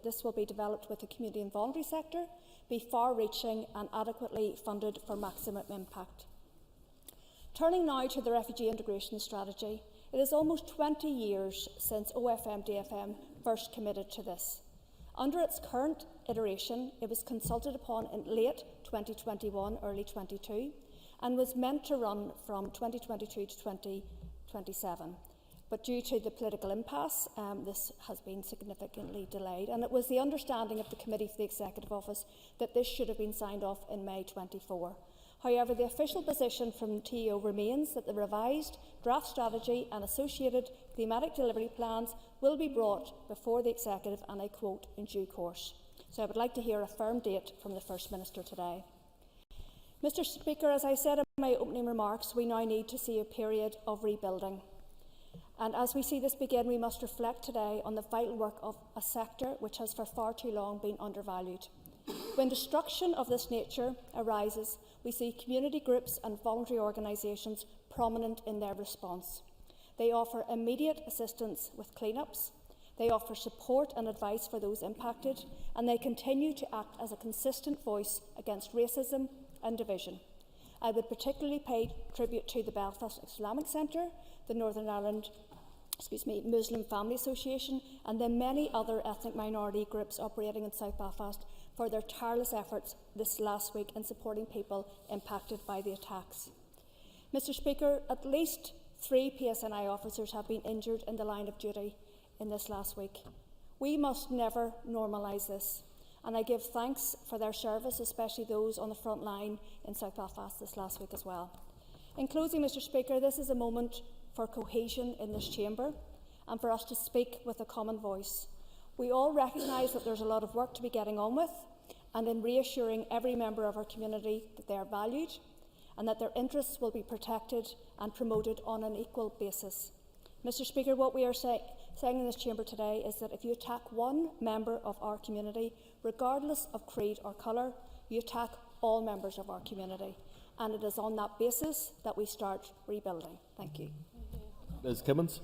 this will be developed with the community and voluntary sector, be far-reaching and adequately funded for maximum impact. Turning now to the refugee integration strategy, it is almost 20 years since OFM-DFM first committed to this. Under its current iteration, it was consulted upon in late 2021, early 22, and was meant to run from 2022 to 2027. But due to the political impasse, this has been significantly delayed, and it was the understanding of the Committee for the Executive Office that this should have been signed off in May 24. However, the official position from TEO remains that the revised draft strategy and associated thematic delivery plans will be brought before the Executive, and I quote, in due course. So I would like to hear a firm date from the First Minister today. Mr. Speaker, as I said in my opening remarks, we now need to see a period of rebuilding. And as we see this begin, we must reflect today on the vital work of a sector which has for far too long been undervalued. When destruction of this nature arises, we see community groups and voluntary organisations prominent in their response. They offer immediate assistance with clean-ups, they offer support and advice for those impacted, and they continue to act as a consistent voice against racism and division. I would particularly pay tribute to the Belfast Islamic Centre, the Northern Ireland Muslim Family Association, and the many other ethnic minority groups operating in South Belfast for their tireless efforts this last week in supporting people impacted by the attacks. Mr. Speaker, at least 3 PSNI officers have been injured in the line of duty in this last week. We must never normalise this, and I give thanks for their service, especially those on the front line in South Belfast this last week as well. In closing, Mr. Speaker, this is a moment for cohesion in this chamber and for us to speak with a common voice. We all recognise that there's a lot of work to be getting on with, and in reassuring every member of our community that they are valued and that their interests will be protected and promoted on an equal basis. Mr. Speaker, what we are saying in this chamber today is that if you attack one member of our community, regardless of creed or colour, you attack all members of our community. And it is on that basis that we start rebuilding. Thank you. Ms. Kimmins.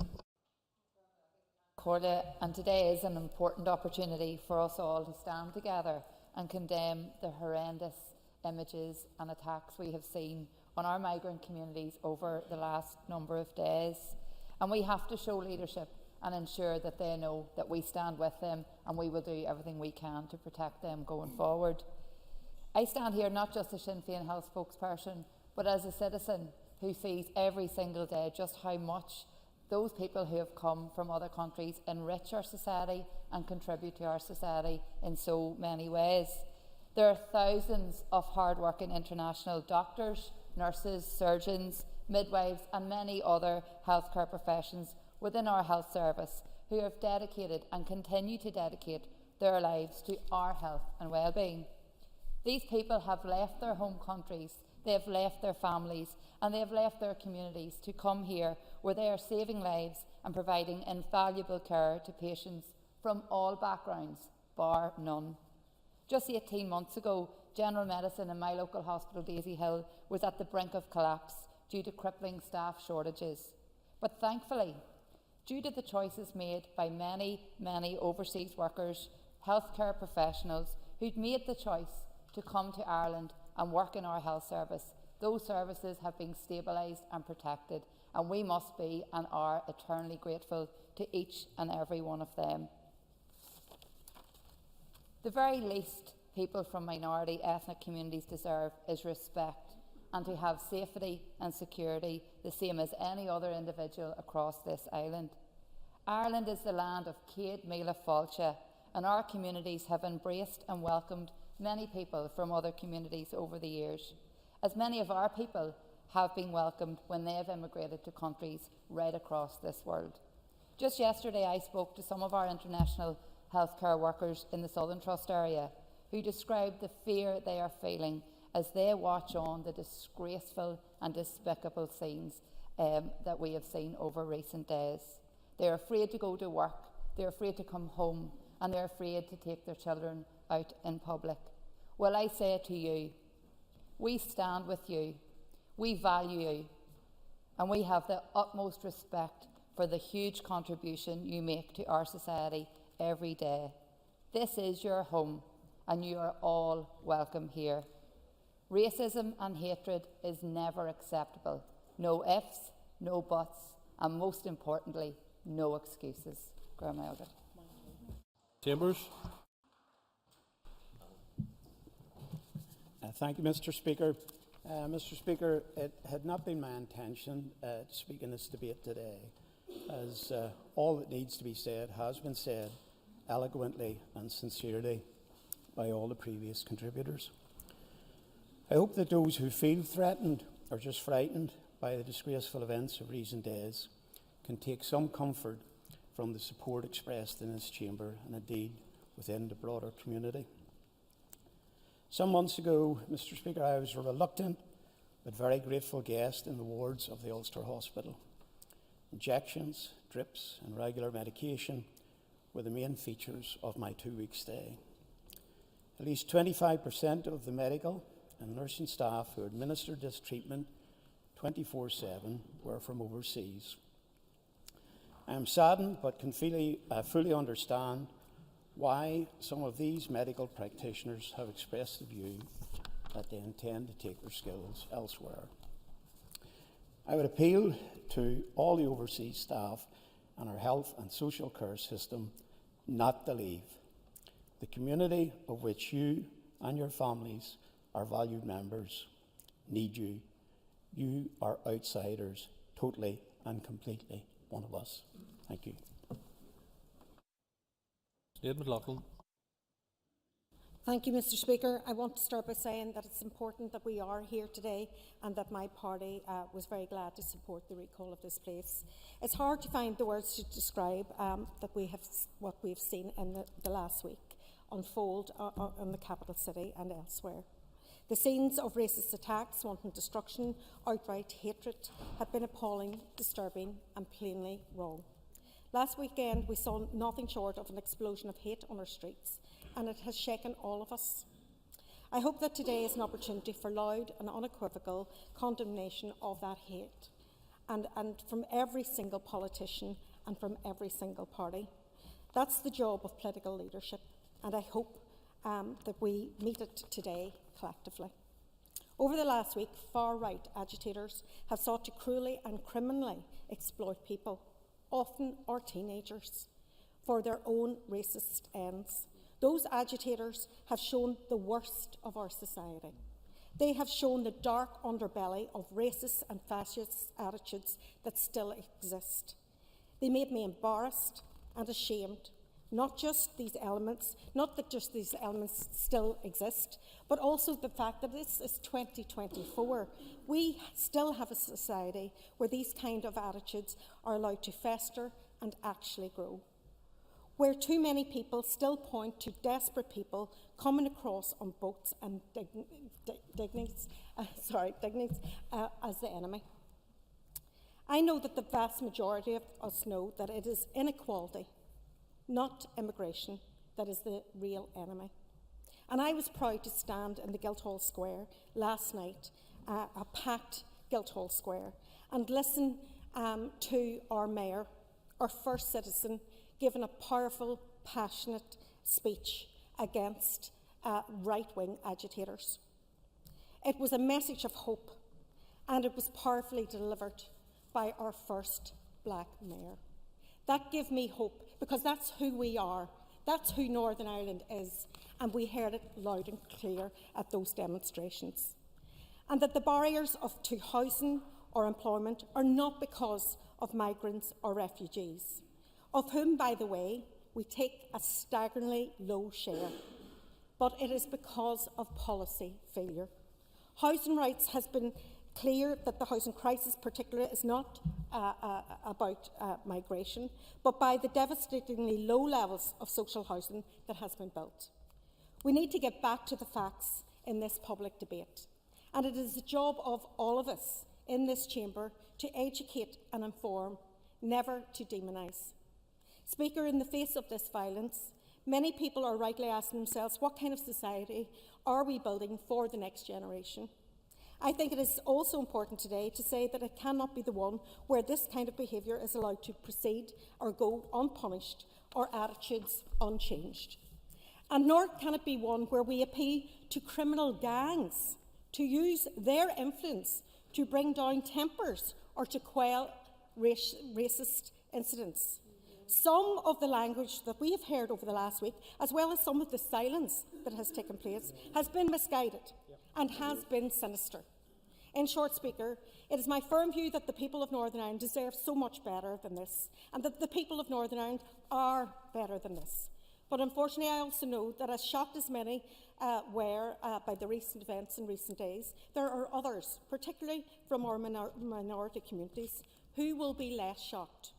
Corda, and today is an important opportunity for us all to stand together and condemn the horrendous images and attacks we have seen on our migrant communities over the last number of days. And we have to show leadership and ensure that they know that we stand with them and we will do everything we can to protect them going forward. I stand here not just as Sinn Féin Health spokesperson, but as a citizen who sees every single day just how much those people who have come from other countries enrich our society and contribute to our society in so many ways. There are thousands of hard-working international doctors, nurses, surgeons, midwives and many other healthcare professions within our health service who have dedicated and continue to dedicate their lives to our health and well-being. These people have left their home countries, they have left their families and they have left their communities to come here where they are saving lives and providing invaluable care to patients from all backgrounds, bar none. Just 18 months ago, general medicine in my local hospital, Daisy Hill, was at the brink of collapse due to crippling staff shortages. But thankfully, due to the choices made by many overseas workers, healthcare professionals who'd made the choice to come to Ireland and work in our health service, those services have been stabilised and protected, and we must be and are eternally grateful to each and every one of them. The very least people from minority ethnic communities deserve is respect and to have safety and security the same as any other individual across this island. Ireland is the land of Céad Míle Fáilte, and our communities have embraced and welcomed many people from other communities over the years, as many of our people have been welcomed when they have immigrated to countries right across this world. Just yesterday I spoke to some of our international healthcare workers in the Southern Trust area who described the fear they are feeling as they watch on the disgraceful and despicable scenes that we have seen over recent days. They are afraid to go to work, they are afraid to come home, and they are afraid to take their children out in public. Well, I say to you, we stand with you, we value you, and we have the utmost respect for the huge contribution you make to our society every day. This is your home, and you are all welcome here. Racism and hatred is never acceptable. No ifs, no buts, and most importantly, no excuses. Chambers. Thank you, Mr. Speaker. Mr. Speaker, it had not been my intention to speak in this debate today, as all that needs to be said has been said eloquently and sincerely by all the previous contributors. I hope that those who feel threatened or just frightened by the disgraceful events of recent days can take some comfort from the support expressed in this chamber and indeed within the broader community. Some months ago, Mr. Speaker, I was a reluctant but very grateful guest in the wards of the Ulster Hospital. Injections, drips and regular medication were the main features of my 2-week stay. At least 25% of the medical and nursing staff who administered this treatment 24/7 were from overseas. I am saddened but can fully understand why some of these medical practitioners have expressed the view that they intend to take their skills elsewhere. I would appeal to all the overseas staff and our health and social care system not to leave. The community of which you and your families are valued members need you. You are outsiders, totally and completely one of us. Thank you. Thank you, Mr. Speaker. I want to start by saying that it's important that we are here today and that my party was very glad to support the recall of this place. It's hard to find the words to describe what we've seen in the last week unfold in the capital city and elsewhere. The scenes of racist attacks, wanton destruction, outright hatred have been appalling, disturbing and plainly wrong. Last weekend we saw nothing short of an explosion of hate on our streets, and it has shaken all of us. I hope that today is an opportunity for loud and unequivocal condemnation of that hate, and from every single politician and from every single party. That's the job of political leadership, and I hope that we meet it today collectively. Over the last week, far-right agitators have sought to cruelly and criminally exploit people, often our teenagers, for their own racist ends. Those agitators have shown the worst of our society. They have shown the dark underbelly of racist and fascist attitudes that still exist. They made me embarrassed and ashamed, not that just these elements still exist, but also the fact that this is 2024. We still have a society where these kind of attitudes are allowed to fester and actually grow, where too many people still point to desperate people coming across on boats and dignities as the enemy. I know that the vast majority of us know that it is inequality, not immigration, that is the real enemy. And I was proud to stand in the Guildhall Square last night, a packed Guildhall Square, and listen to our mayor, our first citizen, giving a powerful, passionate speech against right-wing agitators. It was a message of hope, and it was powerfully delivered by our first black mayor. That gave me hope, because that's who we are. That's who Northern Ireland is, and we heard it loud and clear at those demonstrations. And that the barriers to housing or employment are not because of migrants or refugees, of whom, by the way, we take a staggeringly low share, but it is because of policy failure. Housing rights has been clear that the housing crisis particularly is not about migration, but by the devastatingly low levels of social housing that has been built. We need to get back to the facts in this public debate, and it is the job of all of us in this chamber to educate and inform, never to demonise. Speaker, in the face of this violence, many people are rightly asking themselves, what kind of society are we building for the next generation? I think it is also important today to say that it cannot be the one where this kind of behaviour is allowed to proceed or go unpunished or attitudes unchanged. And nor can it be one where we appeal to criminal gangs to use their influence to bring down tempers or to quell racist incidents. Some of the language that we have heard over the last week, as well as some of the silence that has taken place, has been misguided and has been sinister. In short, Speaker, it is my firm view that the people of Northern Ireland deserve so much better than this, and that the people of Northern Ireland are better than this. But unfortunately, I also know that as shocked as many were by the recent events in recent days, there are others, particularly from our minority communities, who will be less shocked.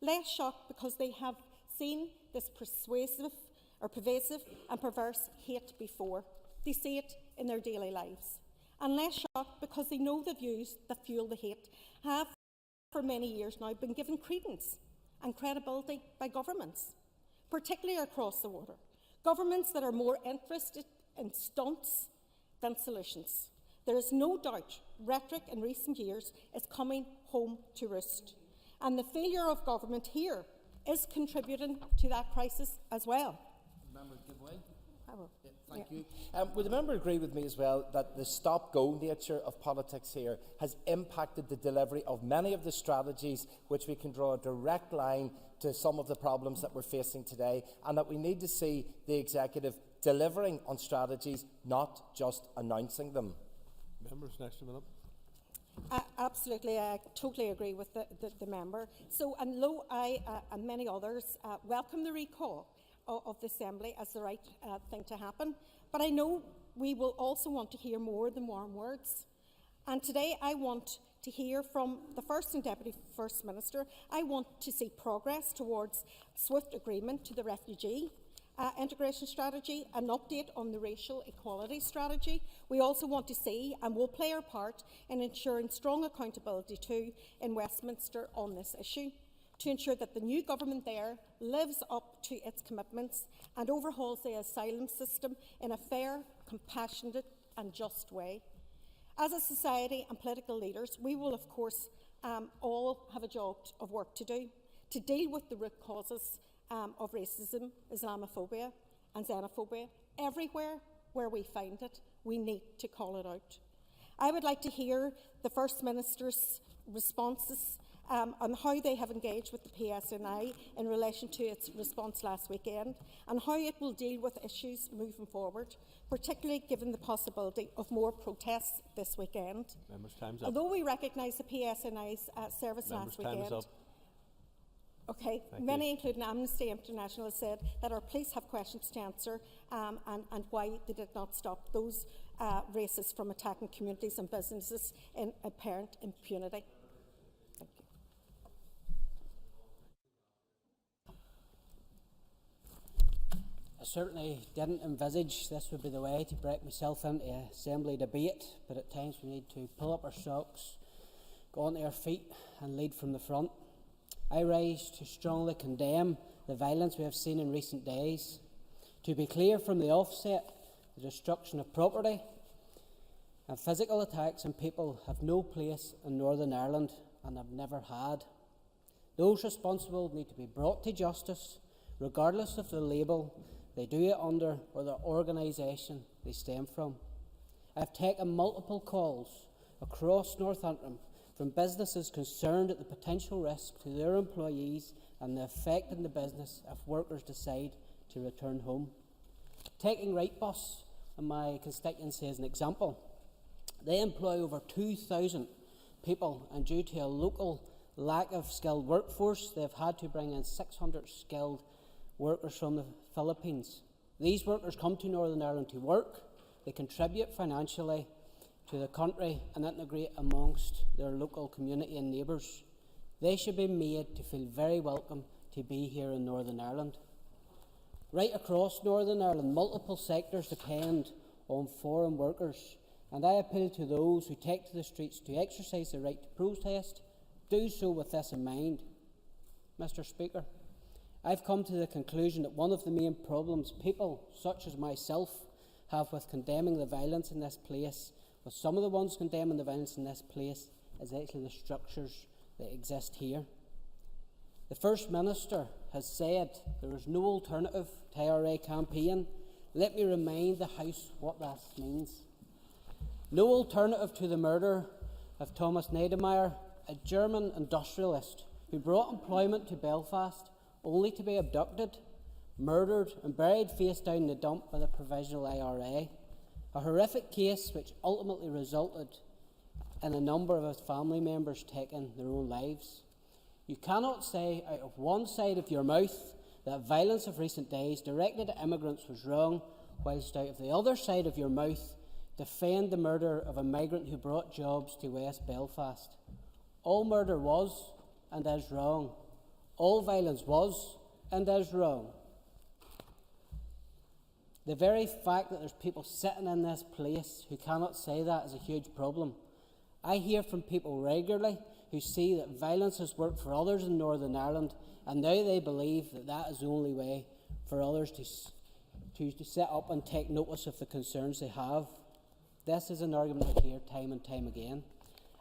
Less shocked because they have seen this pervasive and perverse hate before. They see it in their daily lives. And less shocked because they know the views that fuel the hate have for many years now been given credence and credibility by governments, particularly across the water. Governments that are more interested in stunts than solutions. There is no doubt rhetoric in recent years is coming home to roost, and the failure of government here is contributing to that crisis as well. Member, give way. I will. Yeah, thank you. Would the member agree with me as well that the stop-go nature of politics here has impacted the delivery of many of the strategies which we can draw a direct line to some of the problems that we're facing today, and that we need to see the executive delivering on strategies, not just announcing them? Members, next minute. Absolutely, I totally agree with the member. So, and Lo, I and many others welcome the recall of the Assembly as the right thing to happen. But I know we will also want to hear more than warm words. And today I want to hear from the First and Deputy First Minister. I want to see progress towards swift agreement to the refugee integration strategy, an update on the racial equality strategy. We also want to see, and will play our part in ensuring strong accountability too in Westminster on this issue, to ensure that the new government there lives up to its commitments and overhauls the asylum system in a fair, compassionate and just way. As a society and political leaders, we will of course all have a job of work to do to deal with the root causes of racism, Islamophobia and xenophobia. Everywhere where we find it, we need to call it out. I would like to hear the First Minister's responses on how they have engaged with the PSNI in relation to its response last weekend, and how it will deal with issues moving forward, particularly given the possibility of more protests this weekend. Members, time's up. Although we recognise the PSNI's service Members, last weekend, time is up. Okay, Thank many, you. including Amnesty International, have said that our police have questions to answer and why they did not stop those racists from attacking communities and businesses in apparent impunity. Thank you. I certainly didn't envisage this would be the way to break myself into an Assembly debate, but at times we need to pull up our socks, go onto our feet and lead from the front. I rise to strongly condemn the violence we have seen in recent days. To be clear from the offset, the destruction of property and physical attacks on people have no place in Northern Ireland and have never had. Those responsible need to be brought to justice, regardless of the label they do it under or the organisation they stem from. I have taken multiple calls across Northampton from businesses concerned at the potential risk to their employees and the effect on the business if workers decide to return home. Taking Riots in my constituency as an example, they employ over 2,000 people, and due to a local lack of skilled workforce, they have had to bring in 600 skilled workers from the Philippines. These workers come to Northern Ireland to work, they contribute financially to the country and integrate amongst their local community and neighbours. They should be made to feel very welcome to be here in Northern Ireland. Right across Northern Ireland, multiple sectors depend on foreign workers, and I appeal to those who take to the streets to exercise their right to protest, do so with this in mind. Mr. Speaker, I've come to the conclusion that one of the main problems people such as myself have with condemning the violence in this place, with some of the ones condemning the violence in this place, is actually the structures that exist here. The First Minister has said there is no alternative to IRA campaign. Let me remind the House what that means. No alternative to the murder of Thomas Niedermayer, a German industrialist who brought employment to Belfast only to be abducted, murdered and buried face down in the dump by the Provisional IRA. A horrific case which ultimately resulted in a number of his family members taking their own lives. You cannot say out of one side of your mouth that violence of recent days directed at immigrants was wrong, whilst out of the other side of your mouth defend the murder of a migrant who brought jobs to West Belfast. All murder was and is wrong. All violence was and is wrong. The very fact that there's people sitting in this place who cannot say that is a huge problem. I hear from people regularly who see that violence has worked for others in Northern Ireland and now they believe that that is the only way for others to set up and take notice of the concerns they have. This is an argument I hear time and time again.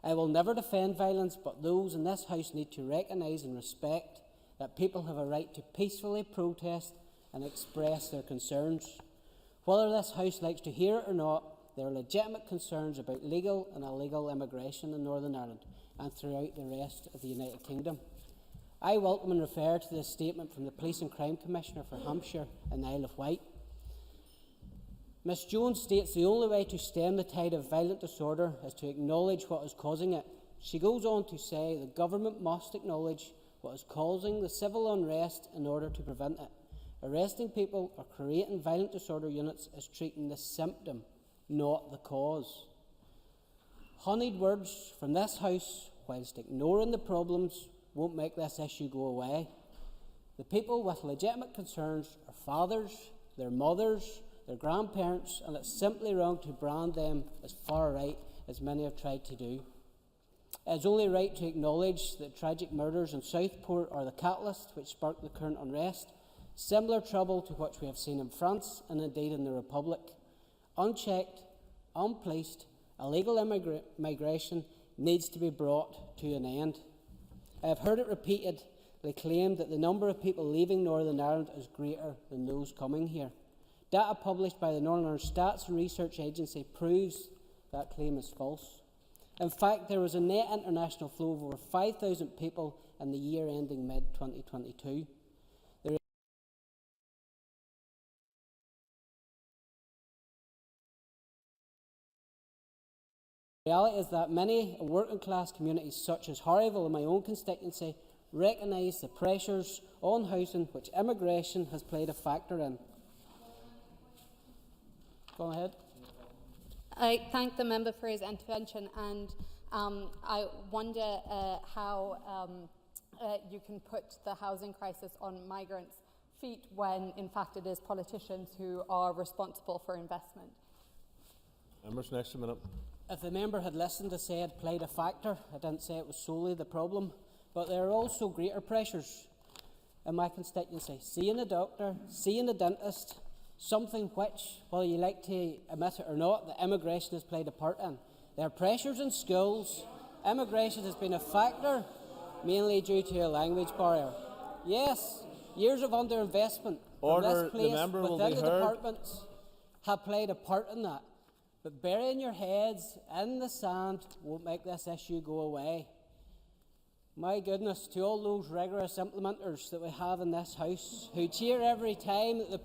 I will never defend violence, but those in this House need to recognise and respect that people have a right to peacefully protest and express their concerns. Whether this House likes to hear it or not, there are legitimate concerns about legal and illegal immigration in Northern Ireland and throughout the rest of the United Kingdom. I welcome and refer to this statement from the Police and Crime Commissioner for Hampshire and Isle of Wight. Ms Jones states the only way to stem the tide of violent disorder is to acknowledge what is causing it. She goes on to say the government must acknowledge what is causing the civil unrest in order to prevent it. Arresting people or creating violent disorder units is treating the symptom, not the cause. Honeyed words from this House, whilst ignoring the problems, won't make this issue go away. The people with legitimate concerns are fathers, their mothers, their grandparents, and it's simply wrong to brand them as far right, as many have tried to do. It is only right to acknowledge that tragic murders in Southport are the catalyst which sparked the current unrest, similar trouble to what we have seen in France and indeed in the Republic. Unchecked, unpoliced, illegal migration needs to be brought to an end. I have heard it repeatedly claimed that the number of people leaving Northern Ireland is greater than those coming here. Data published by the Northern Ireland Stats and Research Agency proves that claim is false. In fact, there was a net international flow of over 5,000 people in the year ending mid-2022. The reality is that many working-class communities, such as Harryville in my own constituency, recognise the pressures on housing which immigration has played a factor in. Go ahead. I thank the member for his intervention, and I wonder how you can put the housing crisis on migrants' feet when, in fact, it is politicians who are responsible for investment. Members, next minute. If the member had listened to say it played a factor, I didn't say it was solely the problem, but there are also greater pressures in my constituency. Seeing a doctor, seeing a dentist, something which, whether you like to admit it or not, that immigration has played a part in. There are pressures in schools. Immigration has been a factor, mainly due to a language barrier. Yes, years of underinvestment from this place within the departments have played a part in that. But burying your heads in the sand won't make this issue go away. My goodness, to all those rigorous implementers that we have in this House, who cheer every time that the